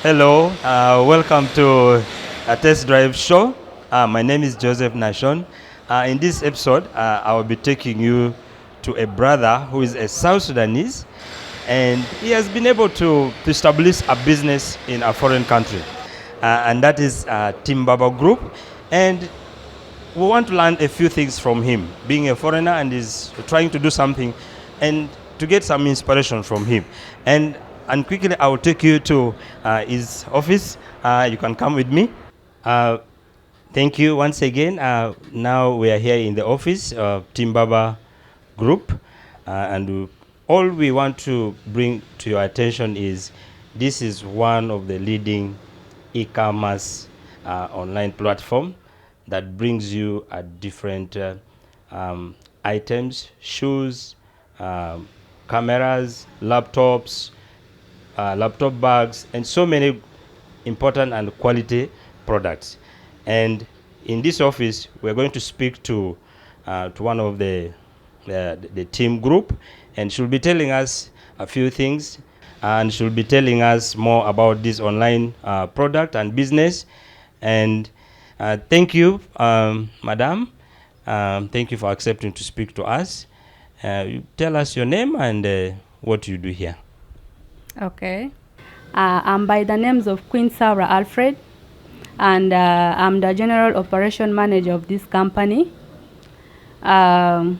Hello, welcome to a test drive show. My name is Joseph Nashon. In this episode, I will be taking you to a brother who is a South Sudanese, and he has been able to establish a business in a foreign country, and that is Timbaba Group. And we want to learn a few things from him, being a foreigner and is trying to do something, and to get some inspiration from him. And quickly, I will take you to his office. You can come with me. Uh, Thank you once again. Now we are here in the office of Timbaba Group, all we want to bring to your attention is this is one of the leading e-commerce online platform that brings you different items, shoes, cameras, laptops, laptop bags, and so many important and quality products. And in this office, we're going to speak to one of the team group, and she'll be telling us a few things, and she'll be telling us more about this online product and business. And thank you, Madam. Thank you for accepting to speak to us. You tell us your name and what you do here. Okay. I'm by the names of Queen Sarah Alfred, and I'm the General Operation Manager of this company. Um,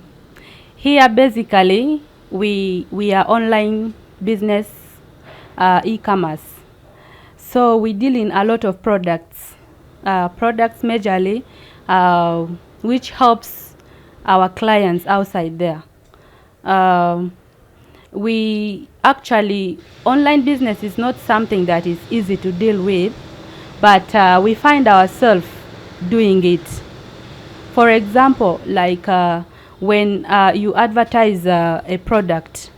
Here, basically, we are online business, e-commerce. So we deal in a lot of products, majorly, which helps our clients outside there. We actually, online business is not something that is easy to deal with, but we find ourselves doing it. For example, like when you advertise a product,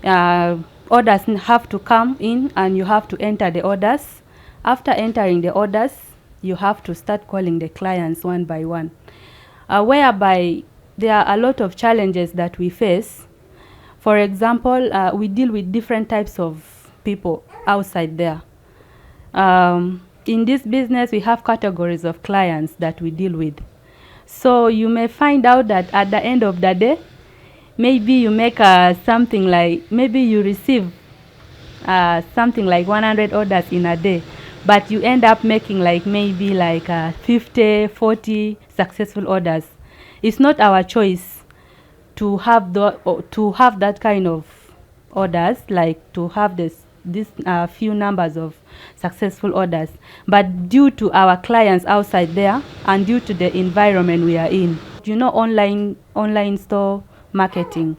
orders have to come in and you have to enter the orders. After entering the orders, you have to start calling the clients one by one, whereby there are a lot of challenges that we face. For example, we deal with different types of people outside there. In this business, we have categories of clients that we deal with. So you may find out that at the end of the day, maybe you make something like, maybe you receive something like 100 orders in a day, but you end up making like maybe like 50, 40 successful orders. It's not our choice to have that kind of orders, like to have this few numbers of successful orders, but due to our clients outside there and due to the environment we are in, online store marketing,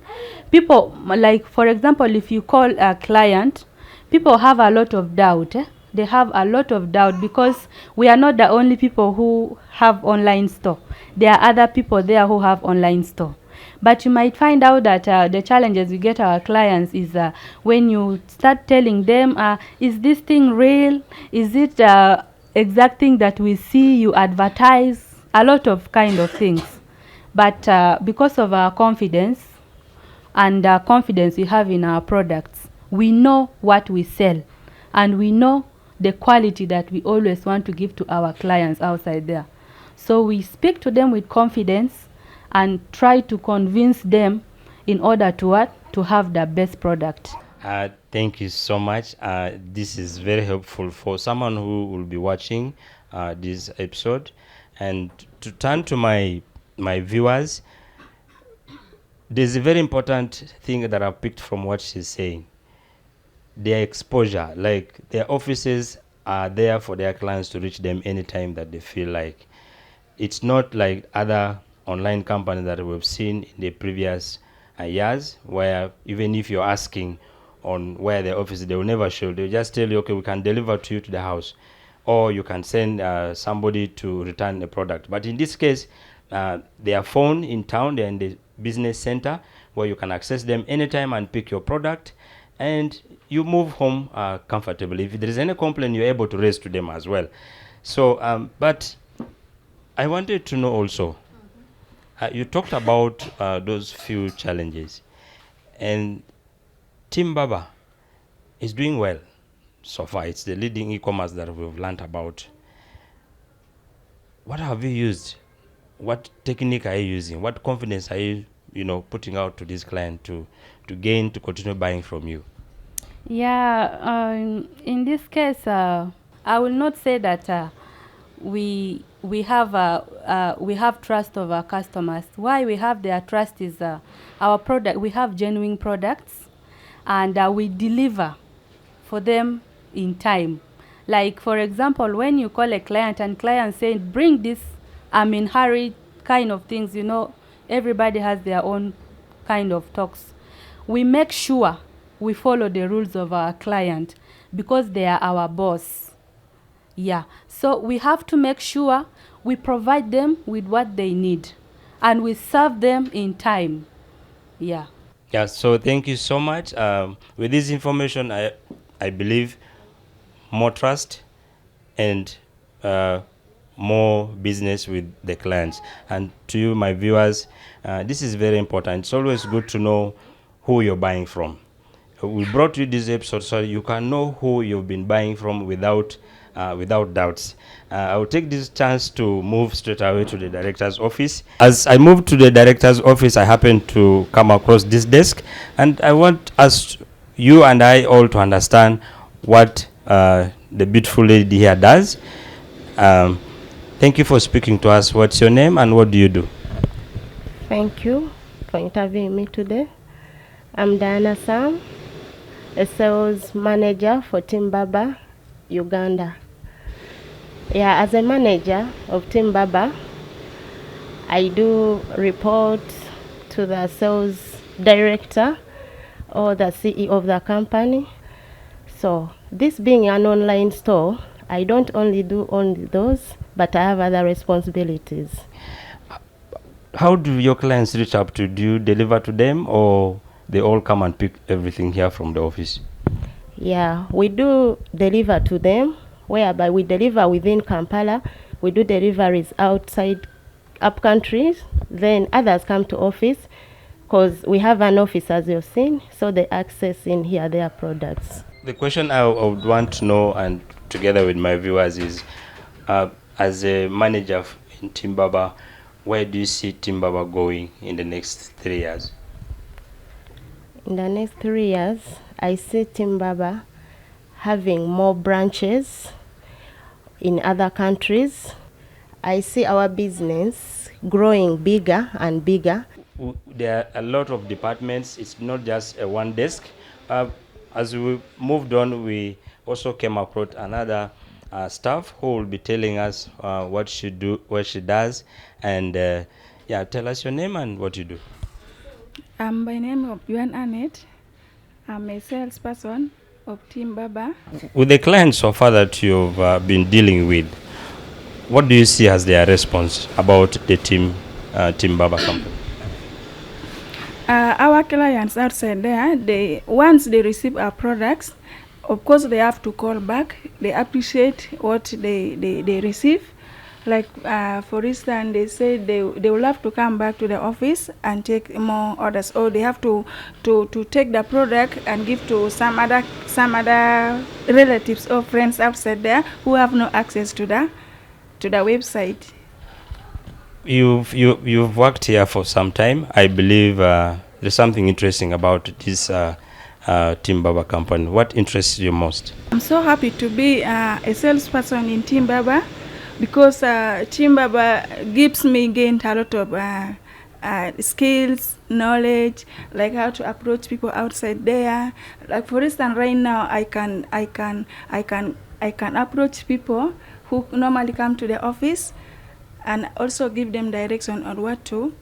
people, like for example, if you call a client, people have a lot of doubt. They have a lot of doubt because we are not the only people who have online store. There are other people there who have online store. But you might find out that the challenges we get our clients is when you start telling them, is this thing real? Is it exact thing that we see you advertise? A lot of kind of things. But because of our confidence and confidence we have in our products, we know what we sell and we know the quality that we always want to give to our clients outside there. So we speak to them with confidence and try to convince them in order to what? To have the best product. Thank you so much. This is very helpful for someone who will be watching this episode. And to turn to my viewers, there's a very important thing that I've picked from what she's saying. Their exposure, like their offices are there for their clients to reach them anytime that they feel like. It's not like other online companies that we've seen in the previous years, where even if you're asking on where their office is, they will never show. They'll just tell you, okay, we can deliver to you to the house, or you can send somebody to return the product. But in this case, they are phone in town, they're in the business center where you can access them anytime and pick your product, and you move home comfortably. If there is any complaint, you're able to raise to them as well. So, but I wanted to know also, you talked about those few challenges, and Team Baba is doing well. so far. It's the leading e-commerce that we've learned about. What have you used? What technique are you using? What confidence are you, putting out to this client to continue buying from you? Yeah, in this case, I will not say that we have trust of our customers. Why we have their trust is our product. We have genuine products, and we deliver for them in time. Like for example, when you call a client and client saying, "Bring this," I'm in hurry, kind of things. Everybody has their own kind of talks. We make sure we follow the rules of our client because they are our boss. Yeah. So we have to make sure we provide them with what they need and we serve them in time. Yeah. Yeah, so thank you so much. With this information, I believe more trust and more business with the clients. And to you, my viewers, this is very important. It's always good to know who you're buying from. We brought you this episode so you can know who you've been buying from without doubts. I will take this chance to move straight away to the director's office. As I moved to the director's office, I happened to come across this desk, and I want us, you and I, all to understand what the beautiful lady here does. Thank you for speaking to us. What's your name and what do you do? Thank you for interviewing me today. I'm Diana Sam, a sales manager for Timbaba, Uganda. Yeah, as a manager of Timbaba, I do report to the sales director or the CEO of the company. So this being an online store, I don't only do only those, but I have other responsibilities. How do your clients reach up to? Do you deliver to them or they all come and pick everything here from the office? Yeah, we do deliver to them, whereby we deliver within Kampala. We do deliveries outside up countries. Then others come to office because we have an office, as you've seen, so they access in here their products. The question I would want to know, and together with my viewers, is as a manager in Timbaba, where do you see Timbaba going in the next 3 years? In the next 3 years, I see Timbaba having more branches in other countries. I see our business growing bigger and bigger. There are a lot of departments. It's not just a one desk. As we moved on, we also came across another staff who will be telling us what she does, and tell us your name and what you do. I'm by name of Yuan Annette. I'm a salesperson of Timbaba. With the clients so far that you've been dealing with, what do you see as their response about the Timbaba company? Our clients outside there, once they receive our products, of course they have to call back. They appreciate what they receive. Like for instance, they say they will have to come back to the office and take more orders, or they have to take the product and give to some other relatives or friends outside there who have no access to the website. You've worked here for some time. I believe there's something interesting about this Timbaba company. What interests you most? I'm so happy to be a salesperson in Timbaba, because Timbaba gives me gained a lot of skills, knowledge, like how to approach people outside there. Like for instance, right now I can approach people who normally come to the office, and also give them direction on what to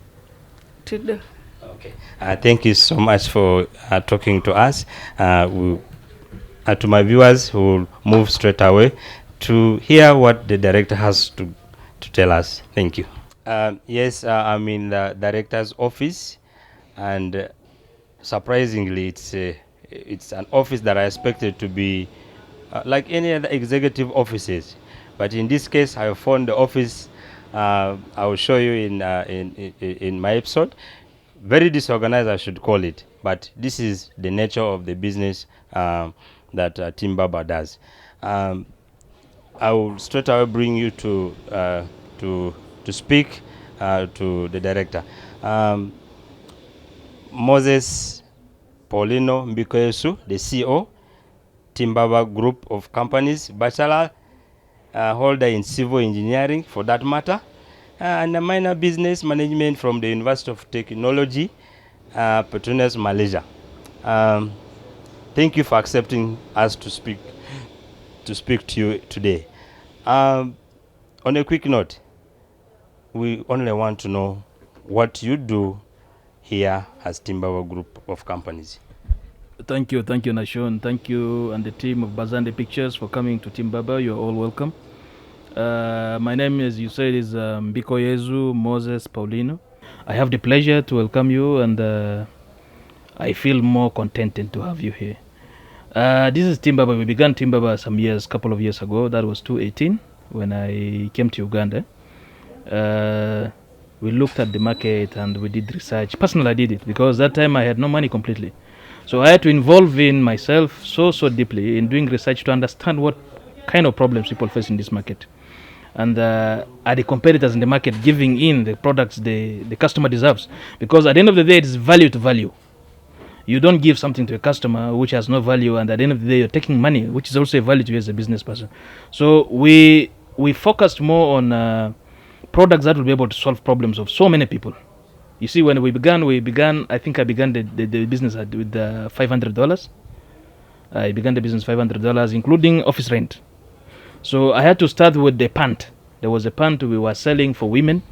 do. Okay. Thank you so much for talking to us. To my viewers, who will move straight away to hear what the director has to tell us. Thank you. Yes, I'm in the director's office, and surprisingly, it's an office that I expected to be like any other executive offices, but in this case, I found the office. I will show you in my episode. Very disorganized, I should call it, but this is the nature of the business that Team Baba does. I will straight away bring you to speak to the director. Moses Paulino Mbikoyesu, the CEO, Team Baba Group of Companies, bachelor holder in civil engineering for that matter, and a minor business management from the University of Technology, Petronas, Malaysia. Thank you for accepting us to speak to you today. On a quick note, we only want to know what you do here as Team Baba Group of Companies. Thank you, Nashon. Thank you and the team of Bazande Pictures for coming to Team Baba. You're all welcome. My name, as you said, is Mbikoyezu Moses Paulino. I have the pleasure to welcome you, and I feel more contented to have you here. This is Team Baba. We began Team Baba couple of years ago. That was 2018 when I came to Uganda. We looked at the market and we did research. Personally, I did it because that time I had no money completely. So I had to involve in myself so deeply in doing research to understand what kind of problems people face in this market. And are the competitors in the market giving in the products the customer deserves? Because at the end of the day, it's value to value. You don't give something to a customer which has no value, and at the end of the day, you're taking money, which is also a value to you as a business person. So we focused more on products that will be able to solve problems of so many people. You see, when we began. I think I began the business with $500. I began the business $500, including office rent. So I had to start with the pant. There was a pant we were selling for women,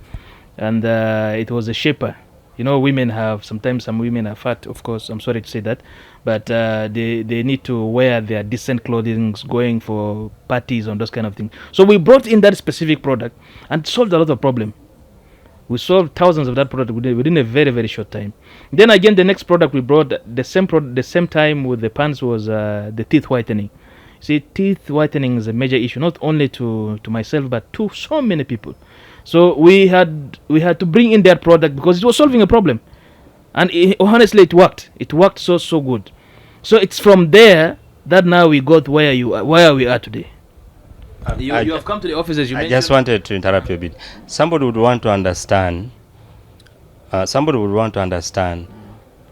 and it was a shaper. You know, women have, sometimes some women are fat, of course, I'm sorry to say that, but they need to wear their decent clothing going for parties and those kind of things. So we brought in that specific product and solved a lot of problem. We solved thousands of that product within a very, very short time. Then again, the next product we brought, the same time with the pants, was the teeth whitening. See, teeth whitening is a major issue, not only to myself, but to so many people. So we had to bring in that product because it was solving a problem, and honestly, it worked. It worked so good. So it's from there that now we got where we are today. You have come to the office, as you mentioned. I just wanted to interrupt you a bit. Somebody would want to understand.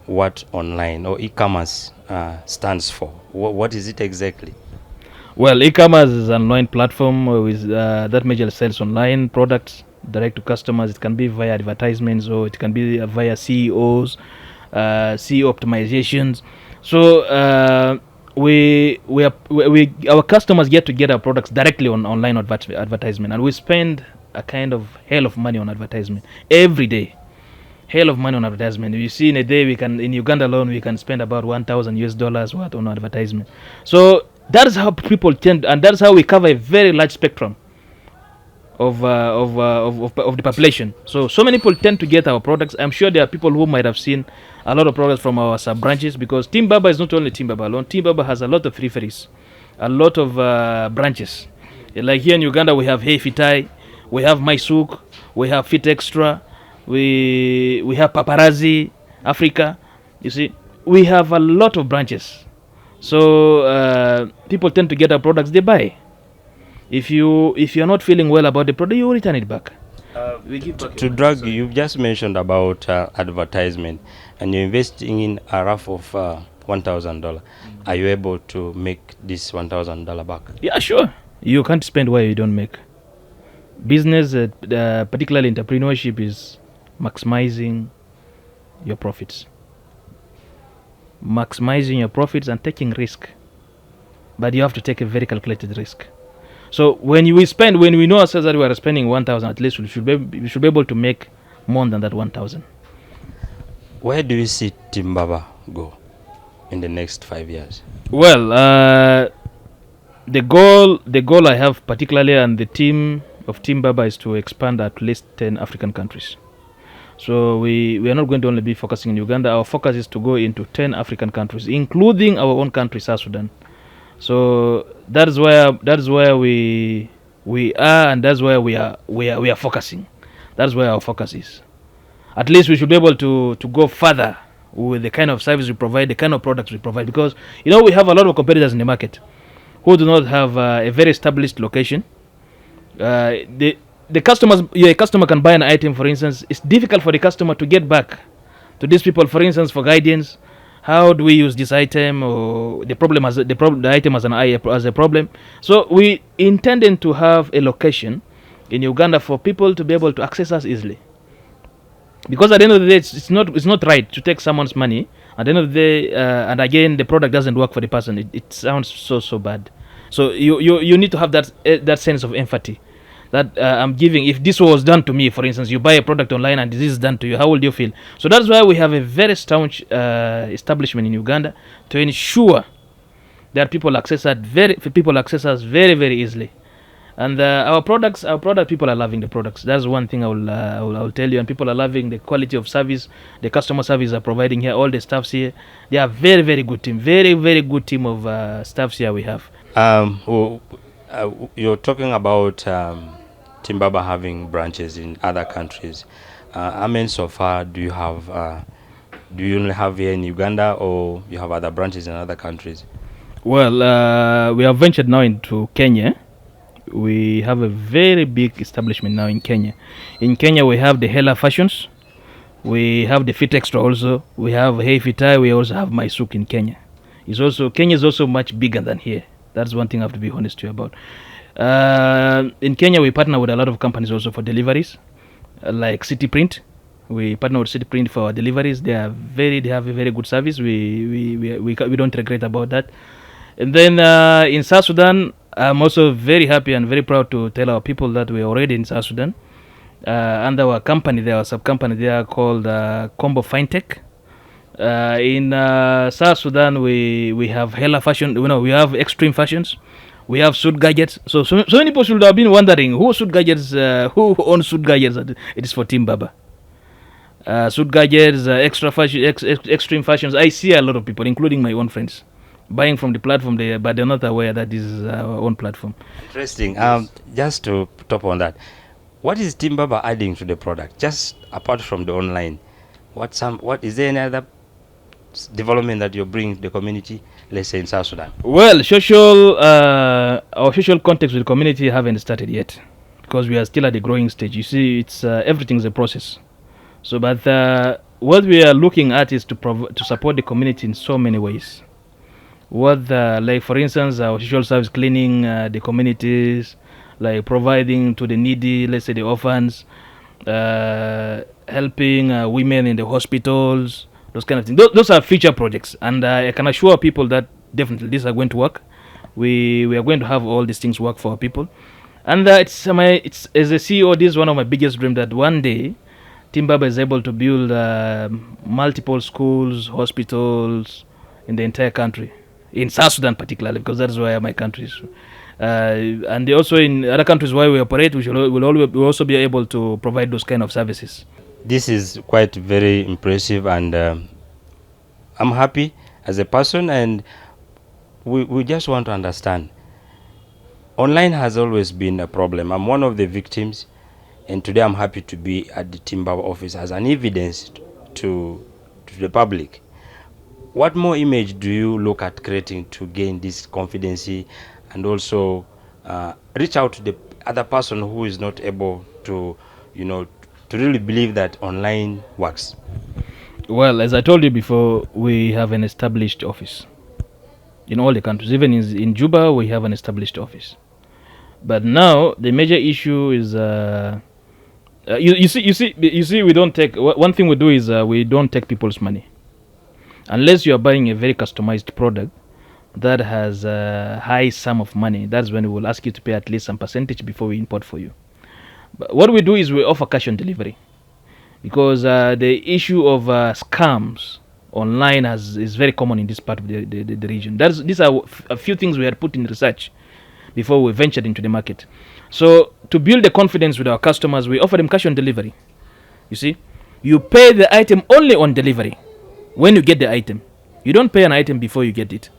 What online or e-commerce stands for. What is it exactly? Well, e-commerce is an online platform with that majorly sells online products direct to customers. It can be via advertisements, or it can be via CEOs, CEO optimizations. So our customers get to get our products directly on online advertisement, and we spend a kind of hell of money on advertisement every day. Hell of money on advertisement. You see, in a day in Uganda alone, we can spend about $1,000 worth on advertisement. So that is how people tend, and that's how we cover a very large spectrum of the population. So many people tend to get our products. I'm sure there are people who might have seen a lot of products from our sub branches, because Team Baba is not only Team Baba alone. Team Baba has a lot of peripheries, a lot of branches. Like here in Uganda, we have Hey Fitai, we have Maisuk, we have Fit Extra, we have Paparazzi Africa. You see, we have a lot of branches. So people tend to get our products, they buy. If you're not feeling well about the product, you return it back. We give back To drug, you've just mentioned about advertisement, and you're investing in a rough of $1,000. Are you able to make this $1,000 back? Yeah, sure. You can't spend where you don't make. Business, particularly entrepreneurship, is maximizing your profits. Maximizing your profits and taking risk. But you have to take a very calculated risk. So when we know ourselves that we are spending 1,000, at least we should be able to make more than that 1,000. Where do you see Team Baba go in the next 5 years? Well, the goal I have particularly, and the team of Team Baba, is to expand at least 10 African countries. So we are not going to only be focusing in Uganda. Our focus is to go into 10 African countries, including our own country, South Sudan. So that is where we are, and that's where we are focusing. That's where our focus is. At least we should be able to go further with the kind of service we provide, the kind of products we provide. Because we have a lot of competitors in the market who do not have a very established location. The customers, a customer can buy an item, for instance. It's difficult for the customer to get back to these people, for instance, for guidance. How do we use this item, or the item as a problem? So we intended to have a location in Uganda for people to be able to access us easily. Because at the end of the day, it's not right to take someone's money. At the end of the day, and again, the product doesn't work for the person. It sounds so bad. So you need to have that sense of empathy that I'm giving. If this was done to me, for instance, you buy a product online and this is done to you, how would you feel? So that's why we have a very staunch establishment in Uganda to ensure that people access us very easily. And our product people are loving the products. That's one thing I will tell you. And people are loving the quality of service, the customer service are providing here. All the staffs here, they are very good team, very good team of staffs here we have. You're talking about Timbaba having branches in other countries. How many so far do you have? Do you only have here in Uganda, or you have other branches in other countries? Well, we have ventured now into Kenya. We have a very big establishment now in Kenya. In Kenya, we have the Hela Fashions. We have the Fit Extra also. We have Hey Fitai. We also have Maisuk in Kenya. Kenya is also much bigger than here. That's one thing I have to be honest to you about. In Kenya, we partner with a lot of companies also for deliveries, like City Print. We partner with City Print for our deliveries. They have a very good service. We don't regret about that. And then in South Sudan, I'm also very happy and very proud to tell our people that we're already in South Sudan. Under our company there, our sub-company there called Combo Fintech. In South Sudan, we have Hela Fashion, we have Extreme Fashions, we have Suit Gadgets. So many people should have been wondering who Suit Gadgets, who owns Suit Gadgets. It is for Timbaba. Suit Gadgets, Extra Fashion, Extreme Fashions. I see a lot of people, including my own friends, buying from the platform there, but they're not aware that this is our own platform. Interesting. Just to top on that, what is Timbaba adding to the product? Just apart from the online, what is there any other development that you bring to the community, let's say in South Sudan? Well, our social context with the community haven't started yet, because we are still at the growing stage. You see, it's everything's a process. So, but what we are looking at is to support the community in so many ways. Like for instance, our social service, cleaning the communities, like providing to the needy, let's say the orphans, helping women in the hospitals, those kind of things. Those are future projects, and I can assure people that definitely these are going to work. We are going to have all these things work for our people, and it's as a CEO, this is one of my biggest dreams, that one day Timbaba is able to build multiple schools, hospitals in the entire country. In South Sudan particularly, because that's where my country is. And also in other countries where we operate, we'll also be able to provide those kind of services. This is quite very impressive, and I'm happy as a person, and we just want to understand. Online has always been a problem. I'm one of the victims, and today I'm happy to be at the Timbaba office as an evidence to the public. What more image do you look at creating to gain this confidence, and also reach out to the other person who is not able to, to really believe that online works? Well, as I told you before, we have an established office in all the countries. Even in Juba, we have an established office. But now the major issue is, you see, we don't take. One thing we do is we don't take people's money. Unless you are buying a very customized product that has a high sum of money, that's when we will ask you to pay at least some percentage before we import for you. But what we do is we offer cash on delivery, because the issue of scams online is very common in this part of the region. These are a few things we had put in research before we ventured into the market. So to build the confidence with our customers, we offer them cash on delivery. You see, you pay the item only on delivery. When you get the item, you don't pay an item before you get it.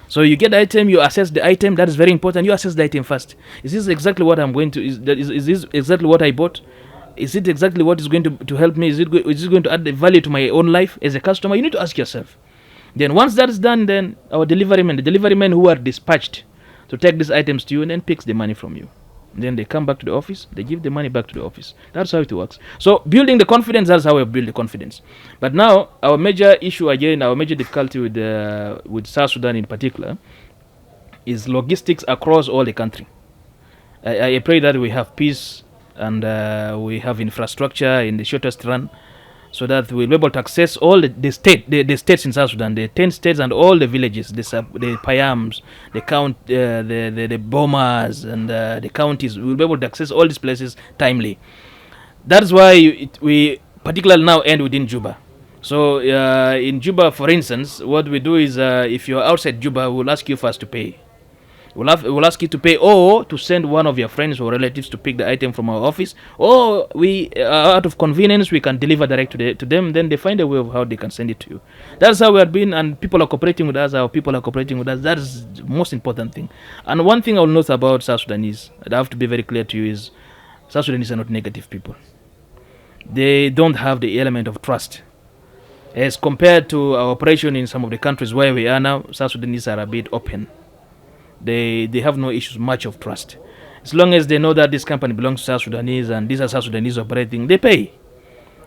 So you get the item, you assess the item. That is very important. You assess the item first. Is this exactly what I'm going to? Is this exactly what I bought? is it exactly what is going to help me? Is it going to add the value to my own life as a customer? You need to ask yourself. Then once that is done, then our the delivery men who are dispatched to take these items to you and then picks the money from you. Then they come back to the office, they give the money back to the office. That's how it works. So building the confidence, that's how we build the confidence. But now our major issue again, our major difficulty with South Sudan in particular is logistics across all the country. I pray that we have peace and we have infrastructure in the shortest run, so that we'll be able to access all the states in South Sudan, the 10 states and all the villages, the Payams, the Bomas and the counties. We'll be able to access all these places timely. That's why we particularly now end within Juba. So in Juba, for instance, what we do is if you're outside Juba, we'll ask you first to pay. We'll ask you to pay or to send one of your friends or relatives to pick the item from our office, or we out of convenience we can deliver direct to them. Then they find a way of how they can send it to you. That's how we have been, and people are cooperating with us. Our people are cooperating with us. That is the most important thing. And one thing I will note about South Sudanese, that I have to be very clear to you, is South Sudanese are not negative people. They don't have the element of trust. As compared to our operation in some of the countries where we are now, South Sudanese are a bit open. They have no issues much of trust. As long as they know that this company belongs to South Sudanese and these are South Sudanese operating, they pay.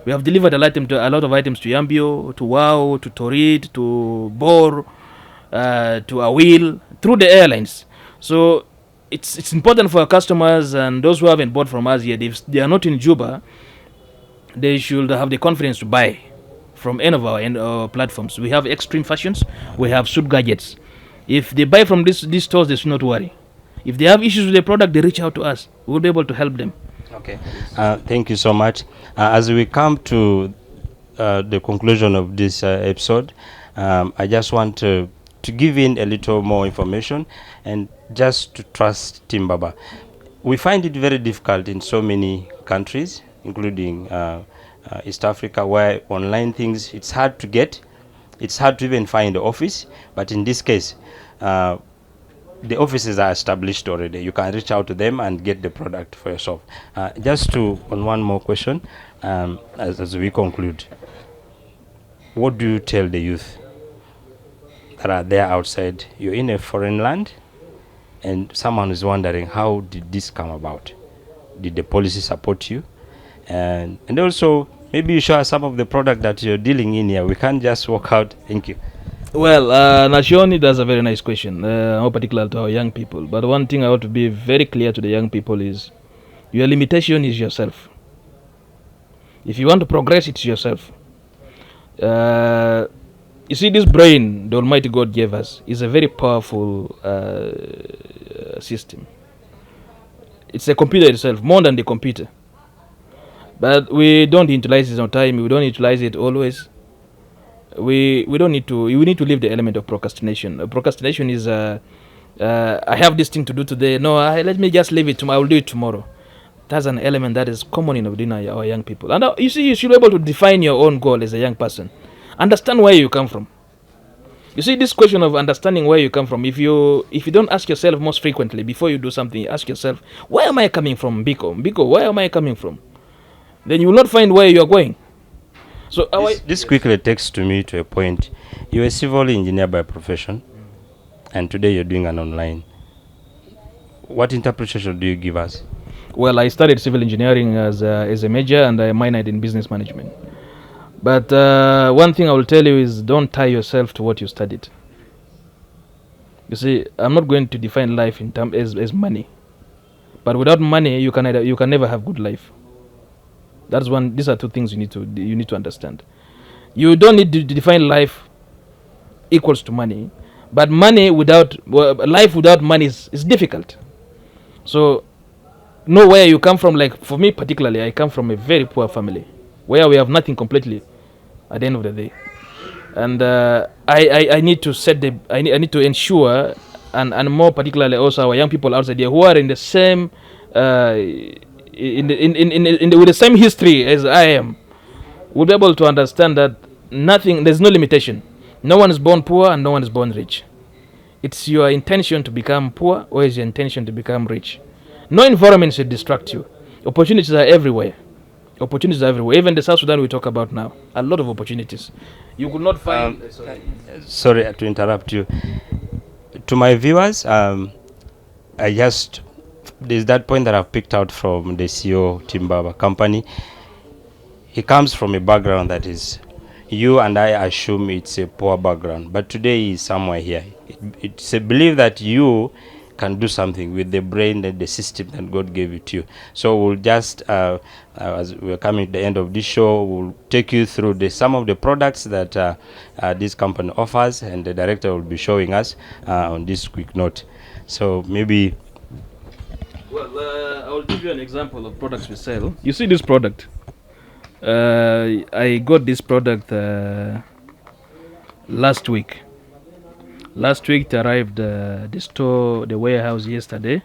We have delivered a lot of items to Yambio, to Wow, to Torit, to Bor, to Awil, through the airlines. So it's important for our customers and those who haven't bought from us yet, if they are not in Juba, they should have the confidence to buy from any of our platforms. We have Extreme Fashions, we have Suit Gadgets. If they buy from these stores, they should not worry. If they have issues with the product, they reach out to us. We'll be able to help them. Okay. Thank you so much. As we come to the conclusion of this episode, I just want to give in a little more information and just to trust Team Baba. We find it very difficult in so many countries, including East Africa, where online things, it's hard to get. It's hard to even find the office, but in this case, the offices are established already. You can reach out to them and get the product for yourself. Just on one more question, as we conclude, what do you tell the youth that are there outside? You're in a foreign land, and someone is wondering, how did this come about? Did the policy support you? And also, maybe you show us some of the product that you're dealing in here. We can't just walk out. Thank you. Well, Nashoni does a very nice question, more particular to our young people. But one thing I want to be very clear to the young people is, your limitation is yourself. If you want to progress, it's yourself. You see, this brain the Almighty God gave us is a very powerful system. It's a computer itself, more than the computer. But we don't utilize it on time. We don't utilize it always. We don't need to. We need to leave the element of procrastination. Procrastination is I have this thing to do today. No, let me just leave it tomorrow. I will do it tomorrow. That's an element that is common in within our young people. And you see, you should be able to define your own goal as a young person. Understand where you come from. You see, this question of understanding where you come from, if you don't ask yourself most frequently before you do something, ask yourself, where am I coming from, Biko, where am I coming from? Then you will not find where you are going. So this quickly takes me to a point. You're a civil engineer by profession, and today you're doing an online. What interpretation do you give us? Well, I studied civil engineering as a major, and I minored in business management. But one thing I will tell you is, don't tie yourself to what you studied. You see, I'm not going to define life in terms as money. But without money, you can never have good life. That's one. These are two things you need to understand. You don't need to define life equals to money, but life without money is difficult. So know where you come from. Like for me particularly, I come from a very poor family where we have nothing completely at the end of the day, and I need to I need to ensure, and more particularly also our young people outside here who are in the same with the same history as I am, will be able to understand that there's no limitation. No one is born poor and no one is born rich. It's your intention to become poor, or is your intention to become rich. No environment should distract you. Opportunities are everywhere. Opportunities are everywhere. Even the South Sudan we talk about now, a lot of opportunities. You could not find. Sorry to interrupt you. To my viewers, there's that point that I've picked out from the CEO Timbaba company. He comes from a background that is, you and I assume it's a poor background, but today he's somewhere here. It's a belief that you can do something with the brain and the system that God gave it to you. So we'll just, as we're coming to the end of this show, we'll take you through some of the products that this company offers, and the director will be showing us on this quick note. So maybe. Well, I will give you an example of products we sell. You see this product. I got this product last week. Last week it arrived the warehouse yesterday,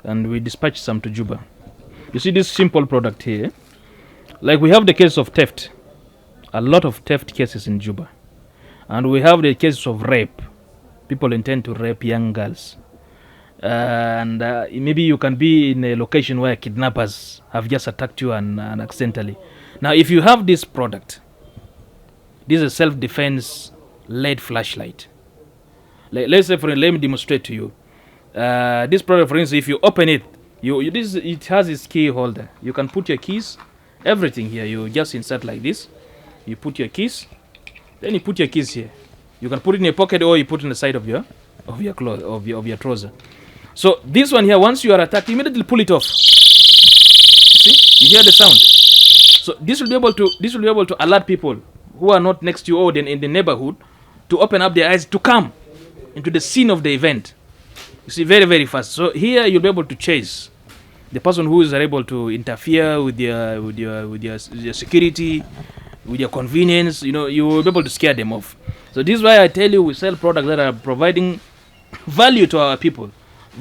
and we dispatched some to Juba. You see this simple product here. Like we have the case of theft, a lot of theft cases in Juba, and we have the cases of rape. People intend to rape young girls, and maybe you can be in a location where kidnappers have just attacked you and accidentally. Now, if you have this product, this is a self-defense LED flashlight. Let's say, let me demonstrate to you. This product, for instance, if you open it, it has its key holder. You can put your keys, everything here. You just insert like this. You put your keys, then you put your keys here. You can put it in your pocket, or you put it in the side of your clothes, of your trouser. So this one here, once you are attacked, immediately pull it off. You see, you hear the sound. So this will be able to alert people who are not next to you or in the neighborhood to open up their eyes to come into the scene of the event. You see, very, very fast. So here you'll be able to chase the person who is able to interfere with your security, with your convenience. You know, you will be able to scare them off. So this is why I tell you we sell products that are providing value to our people.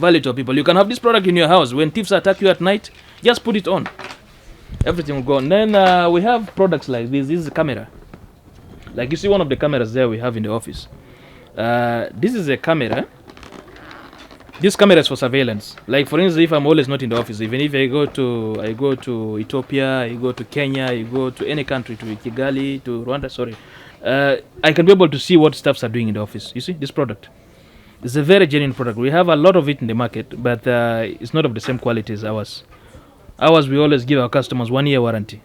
You can have this product in your house. When thieves attack you at night, just put it on. Everything will go on. Then we have products like this. This is a camera. Like you see one of the cameras there we have in the office. This is a camera. This camera is for surveillance. Like for instance, if I'm always not in the office, even if I go to Ethiopia, I go to Kenya, I go to any country, to Kigali, to Rwanda, I can be able to see what staffs are doing in the office. You see, this product. It's a very genuine product. We have a lot of it in the market, but it's not of the same quality as ours. Ours, we always give our customers 1 year warranty.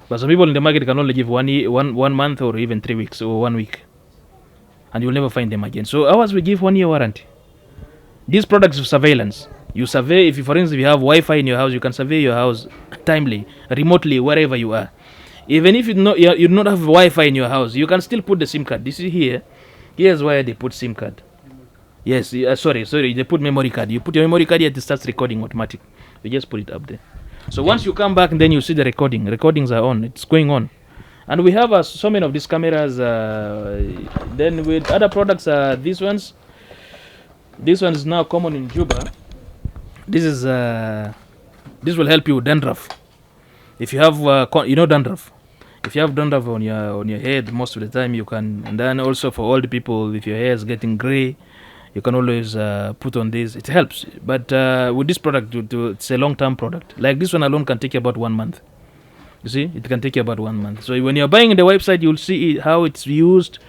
But some people in the market can only give 1 month or even 3 weeks or 1 week. And you'll never find them again. So ours, we give 1 year warranty. These products of surveillance. You survey, for instance, if you have Wi-Fi in your house, you can survey your house timely, remotely, wherever you are. Even if you do not have Wi-Fi in your house, you can still put the SIM card. This is here. Here's where they put SIM card. Yes, sorry, they put memory card. You put your memory card here, it starts recording automatic. You just put it up there. So once you come back, then you see the recording. Recordings are on. It's going on. And we have so many of these cameras. Then with other products, these ones. This one is now common in Juba. This will help you with dandruff. If you have dandruff. If you have dandruff on your head, most of the time you can. And then also for old people, if your hair is getting gray, you can always put on this. It helps. But with this product, it's a long-term product. Like this one alone can take you about 1 month. You see, it can take you about 1 month. So when you're buying the website, you'll see how it's used.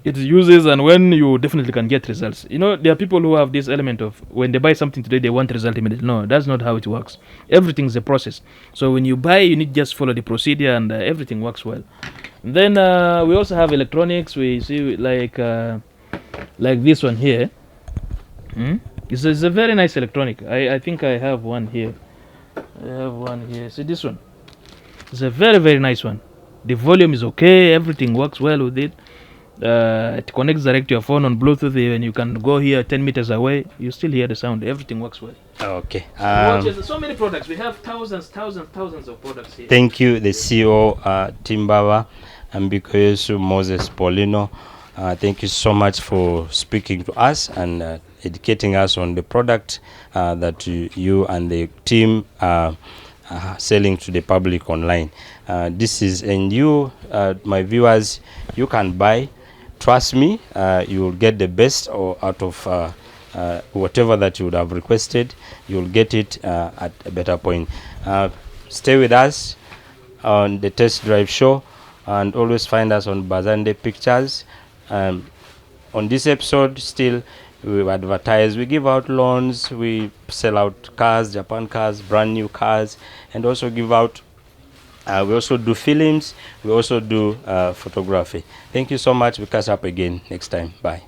It uses, and when you definitely can get results. You know, there are people who have this element of when they buy something today, they want result immediately. No, that's not how it works. Everything's a process. So when you buy, you need just follow the procedure, and everything works well. And then we also have electronics. We see like this one here. It's a very nice electronic. I think I have one here. See this one. It's a very, very nice one. The volume is okay. Everything works well with it. It connects direct to your phone on Bluetooth, and you can go here 10 meters away. You still hear the sound. Everything works well. Okay. So many products. We have thousands of products here. Thank you, the CEO, Timbaba, Ambikoyesu Moses Paulino. Thank you so much for speaking to us and educating us on the product that you and the team are selling to the public online. This is, and you, my viewers, you can buy. Trust me, you will get the best out of whatever that you would have requested. You will get it at a better point. stay with us on the Test Drive Show, and always find us on Bazande Pictures. On this episode, still, we advertise, we give out loans, we sell out cars, Japan cars, brand new cars, and also give out, we also do films, we also do photography. Thank you so much. We catch up again next time. Bye.